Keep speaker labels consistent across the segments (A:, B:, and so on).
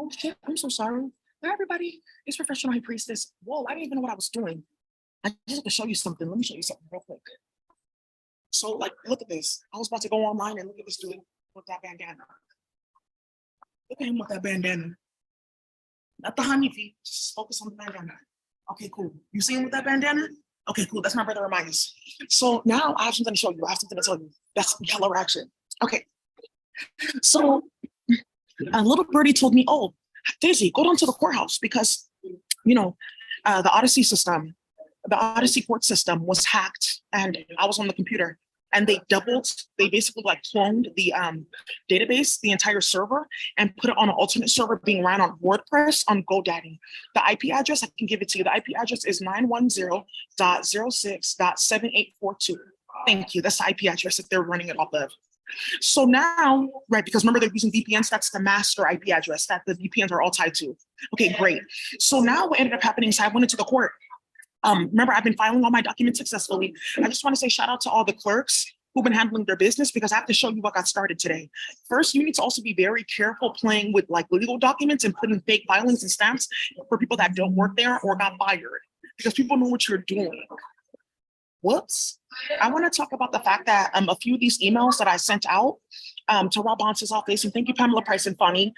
A: Oh shit, I'm so sorry. Hi everybody, it's Professional High Priestess. Whoa, I didn't even know what I was doing. I just have to show you something. Let me show you something real quick. So, like, look at this. I was about to go online and look at this dude with that bandana. Look at him with that bandana. Not the honeybee, just focus on the bandana. Okay, cool. You see him with that bandana? Okay, cool. That's my brother Ramirez. So now I have something to show you. I have something to tell you. That's hella action. Okay, so a little birdie told me, oh, Daisy, go down to the courthouse because, you know, the Odyssey system, the Odyssey court system was hacked and I was on the computer and they basically like cloned the database, the entire server, and put it on an alternate server being ran on WordPress on GoDaddy. The IP address, I can give it to you. The IP address is 910.06.7842. Thank you. That's the IP address that they're running it off of. So now, right, because remember they're using VPNs, that's the master IP address that the VPNs are all tied to. Okay, great. So now what ended up happening is I went into the court. Remember, I've been filing all my documents successfully. I just want to say shout out to all the clerks who've been handling their business because I have to show you what got started today. First, you need to also be very careful playing with like legal documents and putting fake filings and stamps for people that don't work there or got fired because people know what you're doing. Whoops. I want to talk about the fact that a few of these emails that I sent out to Rob Bonce's office, and thank you, Pamela Price and Funny,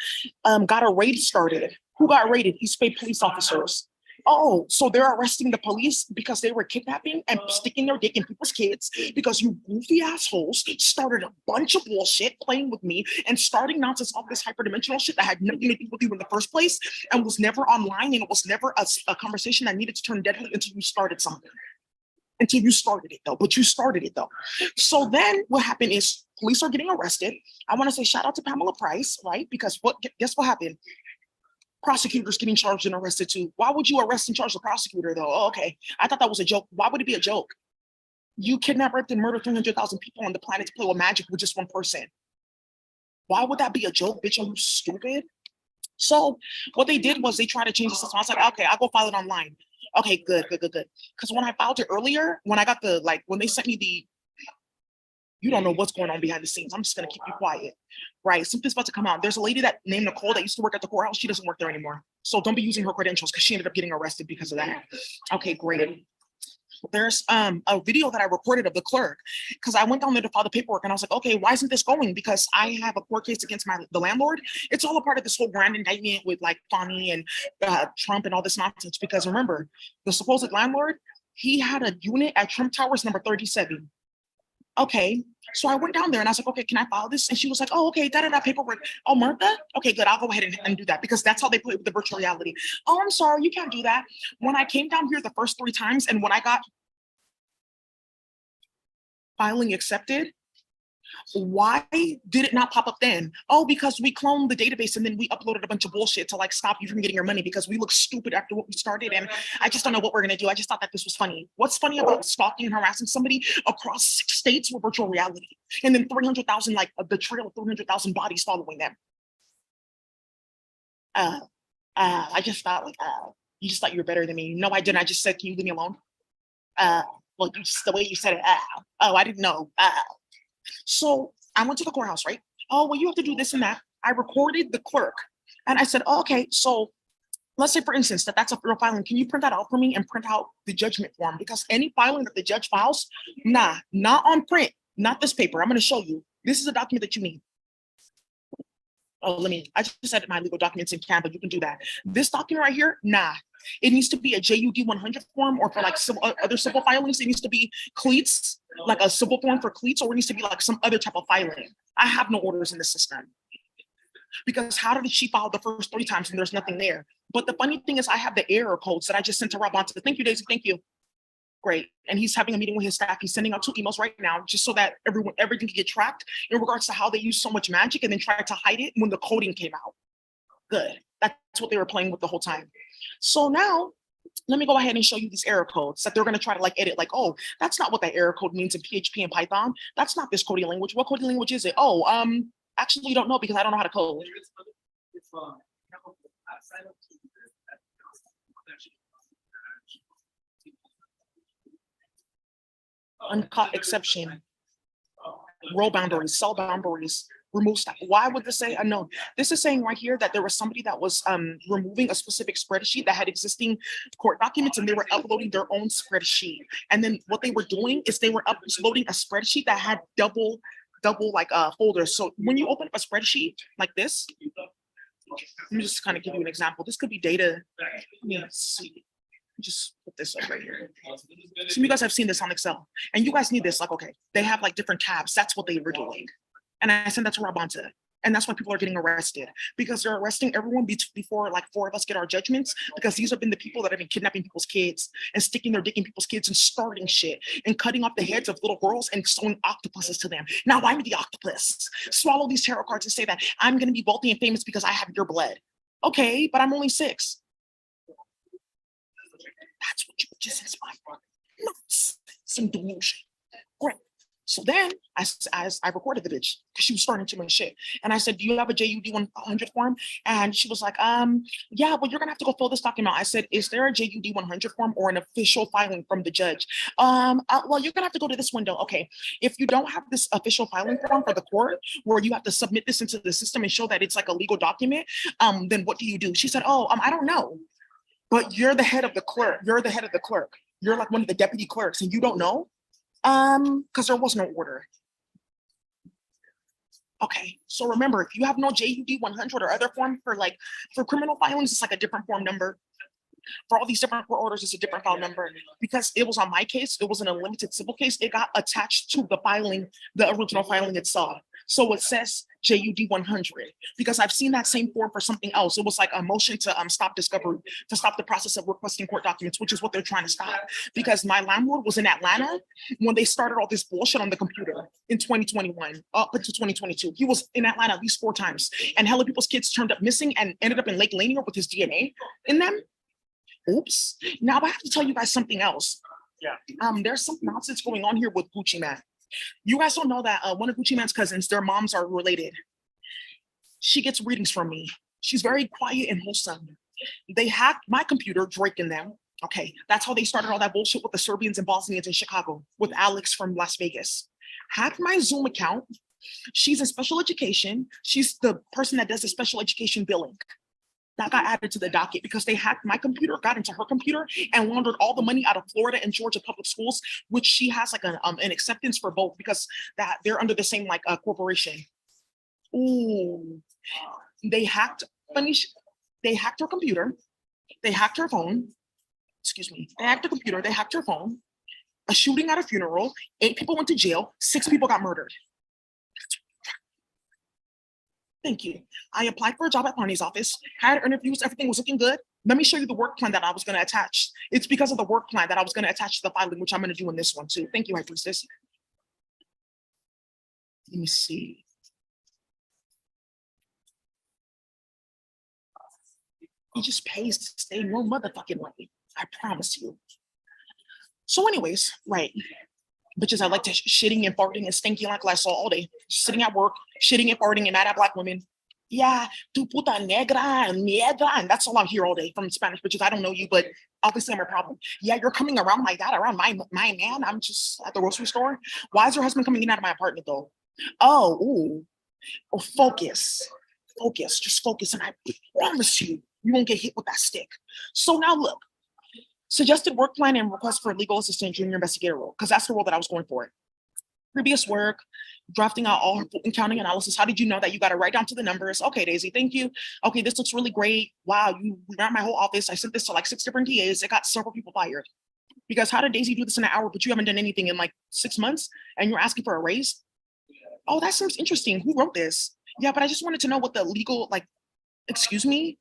A: got a raid started. Who got raided? East Bay police officers. Oh, so they're arresting the police because they were kidnapping and sticking their dick in people's kids because you goofy assholes started a bunch of bullshit playing with me and starting nonsense off this hyperdimensional shit that had nothing to do with you in the first place and was never online and it was never a conversation that needed to turn deadly until you started something. Until you started it though, but you started it though. So then what happened is police are getting arrested. I want to say shout out to Pamela Price, right? Because guess what happened? Prosecutors getting charged and arrested too. Why would you arrest and charge the prosecutor though? Oh, okay, I thought that was a joke. Why would it be a joke? You kidnapped, raped, and murdered 300,000 people on the planet to play with magic with just one person. Why would that be a joke, bitch? Are you stupid? So what they did was they tried to change the system. I was like, okay, I'll go file it online. Okay, good. Because when I filed it earlier, when I got when they sent me you don't know what's going on behind the scenes. I'm just gonna keep you quiet, right? Something's about to come out. There's a lady that named Nicole that used to work at the courthouse. She doesn't work there anymore. So don't be using her credentials because she ended up getting arrested because of that. Okay, great. There's a video that I recorded of the clerk because I went down there to file the paperwork and I was like, okay, why isn't this going? Because I have a court case against the landlord. It's all a part of this whole grand indictment with like Fani and Trump and all this nonsense. Because remember, the supposed landlord, he had a unit at Trump Towers number 37. Okay, so I went down there and I was like, okay, can I file this? And she was like, oh, okay, paperwork. Oh, Martha? Okay, good, I'll go ahead and do that because that's how they play with the virtual reality. Oh, I'm sorry, you can't do that. When I came down here the first 3 times and when I got filing accepted, why did it not pop up then? Oh, because we cloned the database and then we uploaded a bunch of bullshit to like stop you from getting your money because we look stupid after what we started. And I just don't know what we're going to do. I just thought that this was funny. What's funny about stalking and harassing somebody across 6 states with virtual reality and then 300,000, like the trail of 300,000 bodies following them? I just thought like, you just thought you were better than me. No, I didn't. I just said, can you leave me alone? Well, just the way you said it. Oh, I didn't know. So I went to the courthouse, right? Oh, well, you have to do this and that. I recorded the clerk and I said, oh, okay, so let's say, for instance, that's a real filing. Can you print that out for me and print out the judgment form? Because any filing that the judge files, nah, not on print, not this paper. I'm going to show you. This is a document that you need. Oh, I just said my legal documents in Canva. You can do that. This document right here, nah. It needs to be a JUD 100 form, or for like other civil filings, it needs to be cleats, like a civil form for cleats, or it needs to be like some other type of filing. I have no orders in the system. Because how did she file the first 3 times and there's nothing there? But the funny thing is I have the error codes that I just sent to Rabanta. Thank you, Daisy. Thank you. Great. And he's having a meeting with his staff. He's sending out 2 emails right now just so that everything can get tracked in regards to how they use so much magic and then tried to hide it when the coding came out. Good. That's what they were playing with the whole time. So now let me go ahead and show you these error codes that they're going to try to like edit, like, oh, that's not what that error code means in PHP and Python. That's not this coding language. What coding language is it? Oh, actually you don't know because I don't know how to code. Uncaught exception, row boundaries, cell boundaries, remove stuff. Why would this say unknown? This is saying right here that there was somebody that was removing a specific spreadsheet that had existing court documents and they were uploading their own spreadsheet. And then what they were doing is they were uploading a spreadsheet that had double like folders. So when you open up a spreadsheet like this, let me just kind of give you an example. This could be data. Let's see. Just put this up right here. Some of you guys have seen this on Excel and you guys need this, like, okay, they have like different tabs. That's what they were doing. And I sent that to Rabanta. And that's why people are getting arrested, because they're arresting everyone before like 4 of us get our judgments, because these have been the people that have been kidnapping people's kids and sticking their dick in people's kids and starting shit and cutting off the heads of little girls and sewing octopuses to them. Now I'm the octopus. Swallow these tarot cards and say that I'm going to be wealthy and famous because I have your blood. Okay, but I'm only 6. That's what you just inspired. Some delusion. Great. So then as I recorded the bitch because she was starting too much shit. And I said, do you have a JUD 100 form? And she was like, yeah, well, you're gonna have to go fill this document out. I said, is there a JUD 100 form or an official filing from the judge? Well, you're gonna have to go to this window. Okay, if you don't have this official filing form for the court where you have to submit this into the system and show that it's like a legal document, then what do you do? She said, oh, I don't know. But you're the head of the clerk. You're the head of the clerk. You're like one of the deputy clerks and you don't know? Because there was no order. Okay, so remember, if you have no JUD 100 or other form for criminal filings, it's like a different form number. For all these different court orders, it's a different file number. Because it was on my case, it was an unlimited civil case, it got attached to the filing, the original filing itself. So it says JUD 100, because I've seen that same form for something else. It was like a motion to stop discovery, to stop the process of requesting court documents, which is what they're trying to stop. Because my landlord was in Atlanta when they started all this bullshit on the computer in 2021 up until 2022. He was in Atlanta at least 4 times, and hella people's kids turned up missing and ended up in Lake Lanier with his DNA in them. Oops. Now I have to tell you guys something else. Yeah. There's some nonsense going on here with Gucci Man. You guys don't know that one of Gucci Man's cousins, their moms are related. She gets readings from me. She's very quiet and wholesome. They hacked my computer, Drake and them. Okay, that's how they started all that bullshit with the Serbians and Bosnians in Chicago, with Alex from Las Vegas. Hacked my Zoom account. She's in special education. She's the person that does the special education billing. That got added to the docket because they hacked my computer, got into her computer, and laundered all the money out of Florida and Georgia public schools, which she has like an acceptance for both because that they're under the same like corporation. Ooh, they hacked. They hacked her computer. They hacked her phone. Excuse me. They hacked her computer. They hacked her phone. A shooting at a funeral. 8 people went to jail. 6 people got murdered. Thank you. I applied for a job at Barney's office, had interviews, everything was looking good. Let me show you the work plan that I was going to attach. It's because of the work plan that I was going to attach to the filing, which I'm going to do in this one too. Thank you, High Priestess. Let me see. He just pays to stay no motherfucking way. I promise you. So anyways, right. Bitches, I like to shitting and farting and stinking like Lysol all day. Sitting at work, shitting and farting and mad at Black women. Yeah, tu puta negra and mierda. And that's all I hear all day from Spanish bitches. I don't know you, but obviously I'm a problem. Yeah, you're coming around like that, around my man. I'm just at the grocery store. Why is your husband coming in and out of my apartment though? Oh, ooh. Oh, focus. Focus, just focus. And I promise you, you won't get hit with that stick. So now look. Suggested work plan and request for legal assistant junior investigator role, because that's the role that I was going for. Previous work, drafting out all her accounting analysis. How did you know that? You got to write down to the numbers. Okay, Daisy, thank you. Okay, this looks really great. Wow, you ran my whole office. I sent this to like 6 different DAs. It got several people fired. Because how did Daisy do this in an hour, but you haven't done anything in like 6 months and you're asking for a raise? Oh, that seems interesting. Who wrote this? Yeah, but I just wanted to know what the legal, like, excuse me,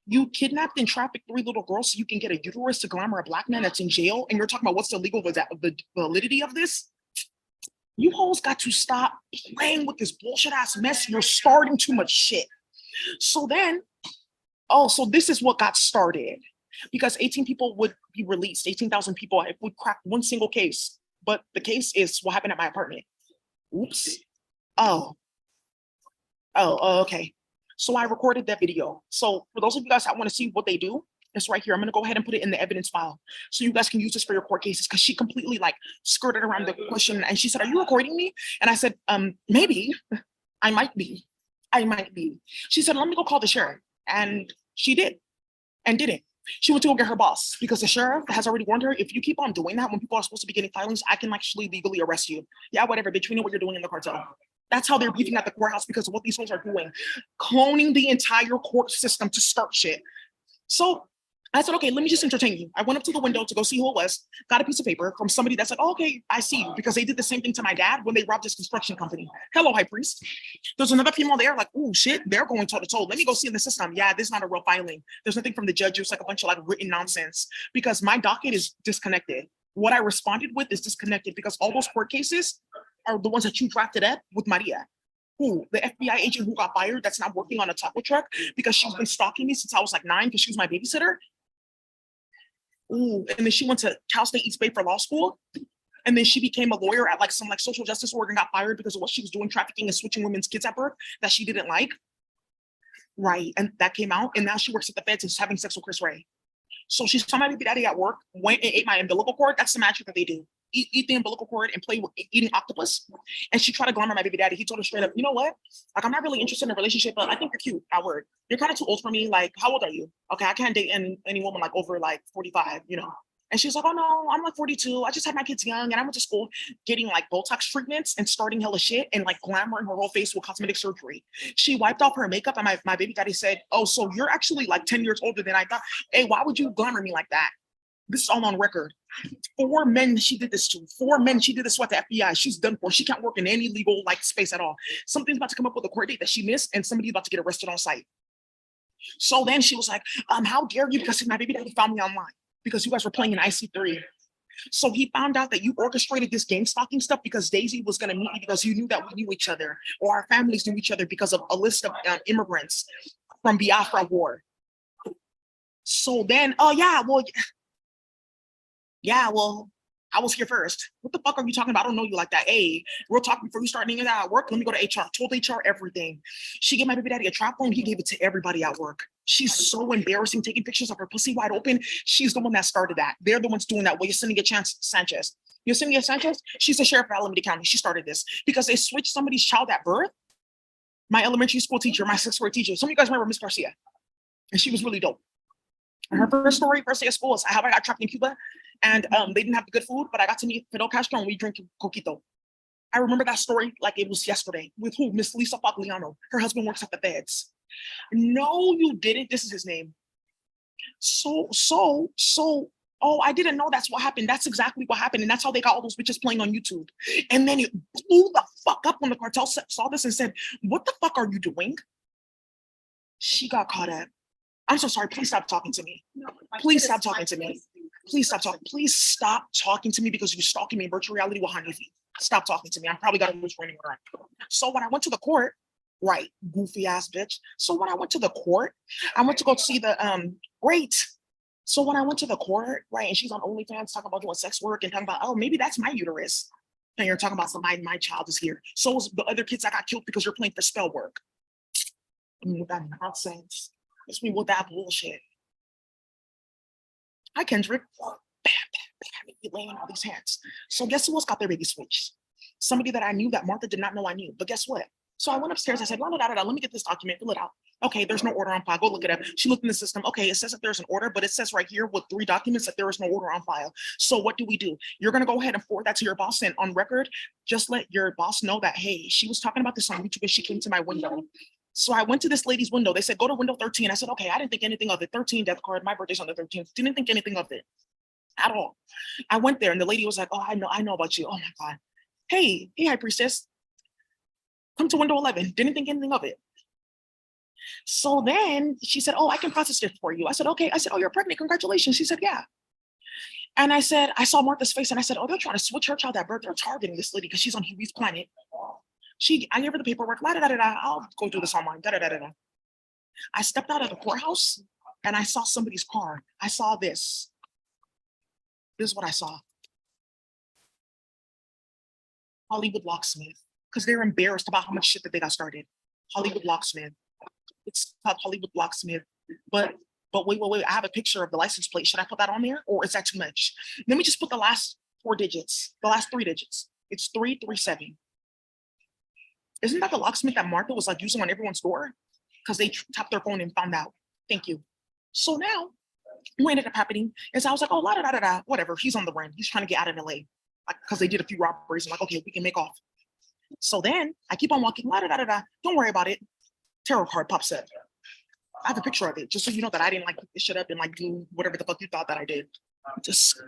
A: you kidnapped and trafficked 3 little girls so you can get a uterus to glamour a black man that's in jail, and you're talking about what's the legal validity of this? You hoes got to stop playing with this bullshit ass mess. You're starting too much shit. So then, oh, so this is what got started because 18 people would be released, 18,000 people if we cracked one single case. But the case is what happened at my apartment. Oops. Oh, okay. So I recorded that video. So for those of you guys that want to see what they do, it's right here. I'm gonna go ahead and put it in the evidence file so you guys can use this for your court cases because she completely like skirted around the question and she said, "Are you recording me?" And I said, maybe. I might be. I might be. She said, "Let me go call the sheriff." And she did and didn't. She went to go get her boss because the sheriff has already warned her, if you keep on doing that when people are supposed to be getting filings, I can actually legally arrest you. Yeah, whatever, bitch. We know what you're doing in the cartel. That's how they're beefing at the courthouse because of what these folks are doing, cloning the entire court system to start shit. So I said, okay, let me just entertain you. I went up to the window to go see who it was, got a piece of paper from somebody that's like, oh, okay, I see you, because they did the same thing to my dad when they robbed his construction company. Hello, high priest. There's another female there, like, oh shit, they're going toe to toe. Let me go see in the system. Yeah, this is not a real filing. There's nothing from the judge. It's like a bunch of like written nonsense because my docket is disconnected. What I responded with is disconnected because all those court cases are the ones that you drafted up with Maria. Who, the FBI agent who got fired that's not working on a taco truck because she's been stalking me since I was like 9 because she was my babysitter. Ooh, and then she went to Cal State East Bay for law school. And then she became a lawyer at like some like social justice org and got fired because of what she was doing, trafficking and switching women's kids at birth that she didn't like. Right. And that came out. And now she works at the feds and is having sex with Chris Ray. So she saw my baby daddy at work, went and ate my umbilical cord. That's the magic that they do. Eat the umbilical cord and play with eating octopus. And she tried to glamour my baby daddy. He told her straight up, you know what? Like, I'm not really interested in a relationship, but I think you're cute at work. You're kind of too old for me. Like, how old are you? Okay, I can't date any woman like over like 45, you know. And she's like, oh no, I'm like 42. I just had my kids young and I went to school getting like Botox treatments and starting hella shit and like glamoring her whole face with cosmetic surgery. She wiped off her makeup and my baby daddy said, oh, so you're actually like 10 years older than I thought. Hey, why would you glamour me like that? This is all on record. 4 men she did this to. 4 men she did this to at the FBI. She's done for. She can't work in any legal like space at all. Something's about to come up with a court date that she missed, and somebody's about to get arrested on site. So then she was like, how dare you? Because my baby daddy found me online because you guys were playing in IC3. So he found out that you orchestrated this game stalking stuff because Daisy was going to meet you because you knew that we knew each other or our families knew each other because of a list of immigrants from Biafra War. So then, oh yeah, well, I was here first. What the fuck are you talking about? I don't know you like that. Hey, real talk before you start needing that at work. Let me go to HR. Told HR everything. She gave my baby daddy a trap phone. He gave it to everybody at work. She's so embarrassing, taking pictures of her pussy wide open. She's the one that started that. They're the ones doing that. Well, Yesenia Sanchez. Yesenia Sanchez, she's the sheriff of Alameda County. She started this because they switched somebody's child at birth. My elementary school teacher, my 6th grade teacher. Some of you guys remember Miss Garcia. And she was really dope. And her first day of school is how I got trapped in Cuba. And they didn't have the good food, but I got to meet Fidel Castro and we drink coquito. I remember that story like it was yesterday. With who? Miss Lisa Fogliano. Her husband works at the feds. No, you didn't. This is his name. So, oh, I didn't know that's what happened. That's exactly what happened. And that's how they got all those bitches playing on YouTube. And then it blew the fuck up when the cartel saw this and said, what the fuck are you doing? She got caught at. I'm so sorry. Please stop talking to me. Please stop talking to me. Please stop talking. Please stop talking to me because you're stalking me in virtual reality with Hanifi. Stop talking to me. I probably got a restraining order. So when I went to the court, right, goofy ass bitch. So when I went to the court, I went to go see the great. So when I went to the court, right, and she's on OnlyFans talking about doing sex work and talking about, oh, maybe that's my uterus. And you're talking about somebody, my child is here. So is the other kids that got killed because you're playing for spell work. I mean, with that nonsense. It's me with that bullshit. Hi, Kendrick. Bam, bam, bam. You laying all these hands. So guess who else got their baby switched? Somebody that I knew that Martha did not know I knew. But guess what? So I went upstairs. I said, let me get this document, fill it out. Okay, there's no order on file. Go look it up. She looked in the system. Okay, it says that there's an order, but it says right here with 3 documents that there is no order on file. So what do? You're going to go ahead and forward that to your boss, and on record, just let your boss know that, hey, she was talking about this on YouTube and she came to my window. So I went to this lady's window. They said, go to window 13. I said, okay, I didn't think anything of it. 13 death card. My birthday's on the 13th. Didn't think anything of it at all. I went there and the lady was like, oh, I know about you. Oh my God. Hey, high priestess. Come to window 11. Didn't think anything of it. So then she said, oh, I can process it for you. I said, okay. I said, oh, you're pregnant. Congratulations. She said, yeah. And I said, I saw Martha's face and I said, oh, they're trying to switch her child at birth. They're targeting this lady because she's on Huey's planet. I gave her the paperwork. I'll go do this online. I stepped out of the courthouse and I saw somebody's car. I saw this. This is what I saw. Hollywood Locksmith. Because they're embarrassed about how much shit that they got started. Hollywood Locksmith. It's called Hollywood Locksmith. But wait. I have a picture of the license plate. Should I put that on there? Or is that too much? Let me just put the last 4 digits. The last 3 digits. It's 337. Isn't that the locksmith that Martha was like using on everyone's door? Because they tapped their phone and found out. Thank you. So now, what ended up happening is I was like, oh, whatever. He's on the run. He's trying to get out of LA. Because they did a few robberies. I'm like, okay, we can make off. So then I keep on walking. Don't worry about it. Tarot card pops up. I have a picture of it, just so you know that I didn't like pick this shit up and like do whatever the fuck you thought that I did. Just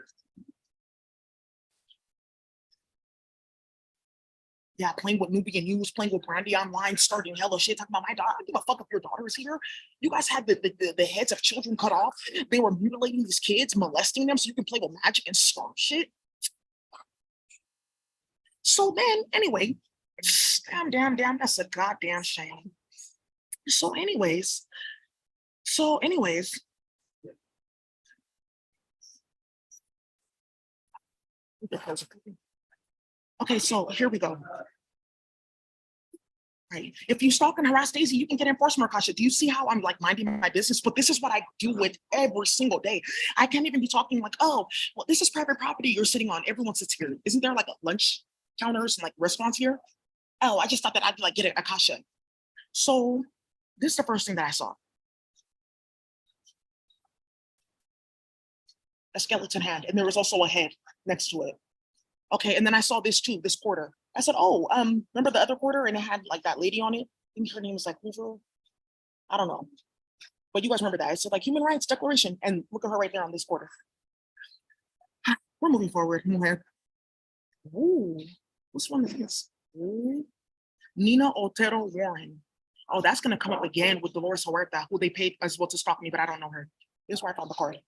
A: yeah, playing with Nubian News, playing with Brandy online, starting hella shit, talking about my daughter. I don't give a fuck if your daughter is here. You guys had the heads of children cut off. They were mutilating these kids, molesting them so you can play with magic and start shit. So then, anyway, damn, that's a goddamn shame. So anyways, okay, so here we go. Right. If you stalk and harass Daisy, you can get enforcement caution. Do you see how I'm like minding my business? But this is what I deal with every single day. I can't even be talking like, oh, well, this is private property you're sitting on. Everyone sits here. Isn't there like a lunch counters and like restaurants here? Oh, I just thought that I'd like get a Akasha. So this is the first thing that I saw. A skeleton hand. And there was also a head next to it. Okay, and then I saw this too, this quarter. I said, oh, remember the other quarter? And it had like that lady on it. I think her name was like Hoover. I don't know. But you guys remember that. It said like Human Rights Declaration. And look at her right there on this quarter. We're moving forward. Ooh, which one is this? Ooh. Nina Otero Warren. Oh, that's gonna come up again with Dolores Huerta, who they paid as well to stalk me, but I don't know her. This is where I found the card.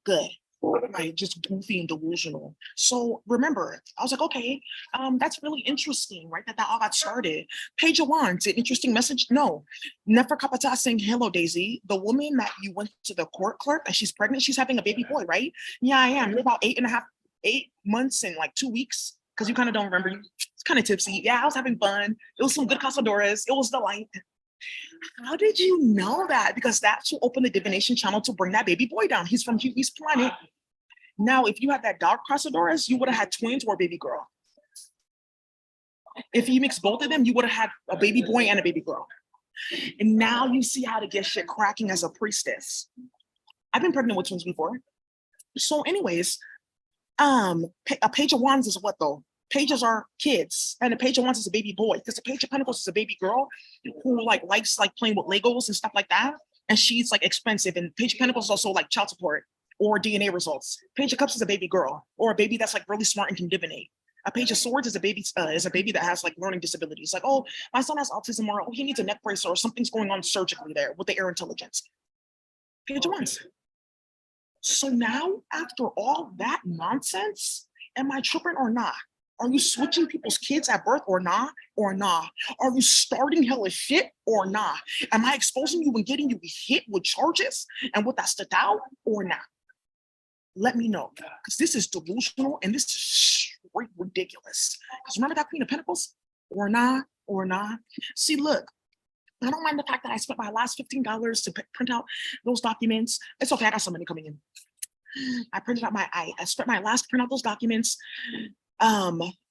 A: Good. Right, just goofy and delusional. So remember, I was like, okay, that's really interesting, right? That all got started. Page of Wands, an interesting message. No, Nefer Kapata saying, hello, Daisy. The woman that you went to the court clerk and she's pregnant, she's having a baby boy, right? Yeah, I am. You're about 8 months and like 2 weeks, because you kind of don't remember. It's kind of tipsy. Yeah, I was having fun. It was some good casadores. It was the light. How did you know that? Because that's who opened the divination channel to bring that baby boy down. He's from Huey's planet. Now, if you had that dark Casadores, you would have had twins or a baby girl. If you mix both of them, you would have had a baby boy and a baby girl. And now you see how to get shit cracking as a priestess. I've been pregnant with twins before. So anyways, a page of wands is what though? Pages are kids, and a page of wands is a baby boy, because the page of pentacles is a baby girl who like likes like playing with Legos and stuff like that. And she's like expensive. And page of pentacles is also like child support or DNA results. Page of cups is a baby girl or a baby that's like really smart and can divinate. A page of swords is a baby that has like learning disabilities. Like, oh, my son has autism, or oh, he needs a neck brace, or something's going on surgically there with the air intelligence. Page of wands. So now, after all that nonsense, am I tripping or not? Are you switching people's kids at birth or not? Or not? Are you starting hella shit or not? Am I exposing you and getting you hit with charges and with that stood out or not? Let me know, because this is delusional and this is straight ridiculous. Because remember that Queen of Pentacles? Or not? See, look, I don't mind the fact that I spent my last $15 to print out those documents. It's okay, I got some money coming in. I spent my last to print out those documents.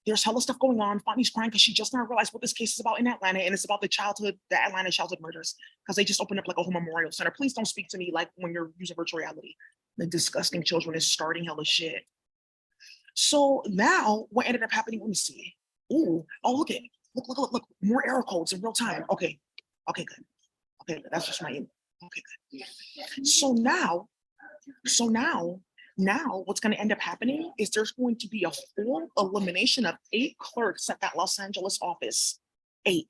A: There's hella stuff going on. Fonny's crying because she just now realized what this case is about in Atlanta, and it's about the Atlanta childhood murders, because they just opened up like a whole memorial center. Please don't speak to me like when you're using virtual reality. The disgusting children is starting hella shit. So now what ended up happening, let me see. Ooh, oh, look, more error codes in real time. Okay, good. Okay, good. That's just my email. Okay, good. So now what's going to end up happening is there's going to be a full elimination of 8 clerks at that Los Angeles office. 8.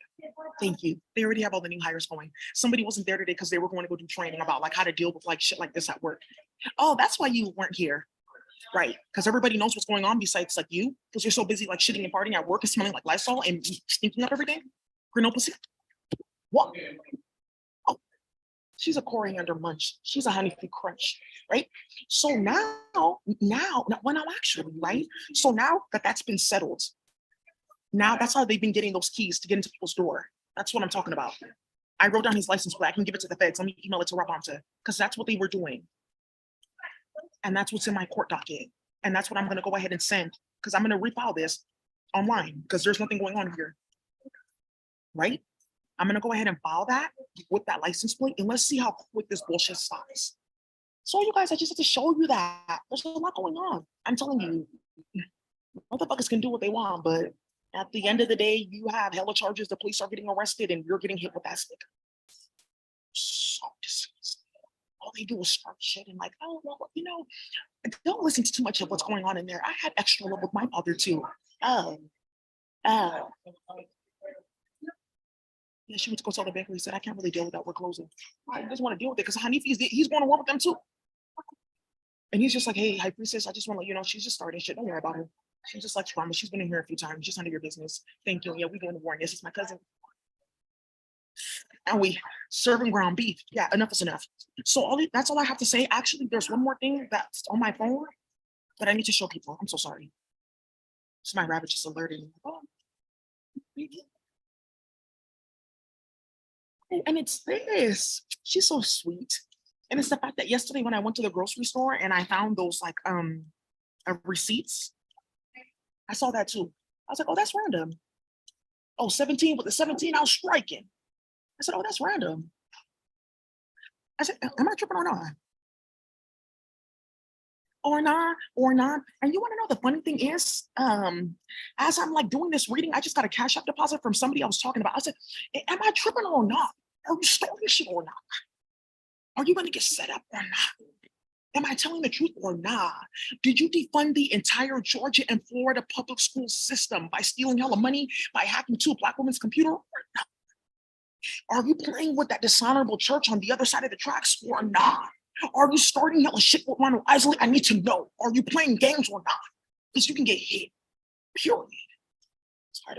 A: Thank you. They already have all the new hires going. Somebody wasn't there today because they were going to go do training about like how to deal with like shit like this at work. Oh, that's why you weren't here. Right. Because everybody knows what's going on besides like you, because you're so busy like shitting and partying at work and smelling like Lysol and stinking up everything. Granola pussy. What? Oh, she's a coriander munch. She's a honey free crunch. Right. So now, well, now actually, right. So now that that's been settled, now that's how they've been getting those keys to get into people's door. That's what I'm talking about. I wrote down his license plate. I can give it to the feds. Let me email it to Rabonta because that's what they were doing. And that's what's in my court docket. And that's what I'm going to go ahead and send because I'm going to refile this online because there's nothing going on here. Right? I'm going to go ahead and file that with that license plate and let's see how quick this bullshit stops. So you guys, I just have to show you that there's a lot going on. I'm telling you, motherfuckers can do what they want, but at the end of the day, you have hella charges. The police are getting arrested and you're getting hit with that stick. So disgusting. All they do is start shit and like, oh, well, you know, don't listen to too much of what's going on in there. I had extra love with my mother too. Yeah, she went to go tell the bakery. Said, I can't really deal with that. We're closing. I just want to deal with it because he's going to work with them too. And he's just like, hey, high priestess, I just want to let you know, she's just starting shit. Don't worry about her. She just likes drama. She's been in here a few times. Just none of your business. Thank you. Yeah, we going to war. And yes, it's my cousin. And we serving ground beef. Yeah, enough is enough. So that's all I have to say. Actually, there's one more thing that's on my phone that I need to show people. I'm so sorry. It's my rabbit just alerted me. Oh, and it's this. She's so sweet. And it's the fact that yesterday when I went to the grocery store and I found those like receipts, I saw that too. I was like, oh, that's random. Oh, 17 with the 17, I was striking. I said, oh, that's random. I said, am I tripping or not? Or not, or not. And you want to know the funny thing is, as I'm like doing this reading, I just got a Cash App deposit from somebody I was talking about. I said, am I tripping or not? Are you starting shit or not? Are you going to get set up or not? Am I telling the truth or not? Did you defund the entire Georgia and Florida public school system by stealing hella money, by hacking to a Black woman's computer or not? Are you playing with that dishonorable church on the other side of the tracks or not? Are you starting hella shit with Ronald Isley? I need to know. Are you playing games or not? Because you can get hit, period.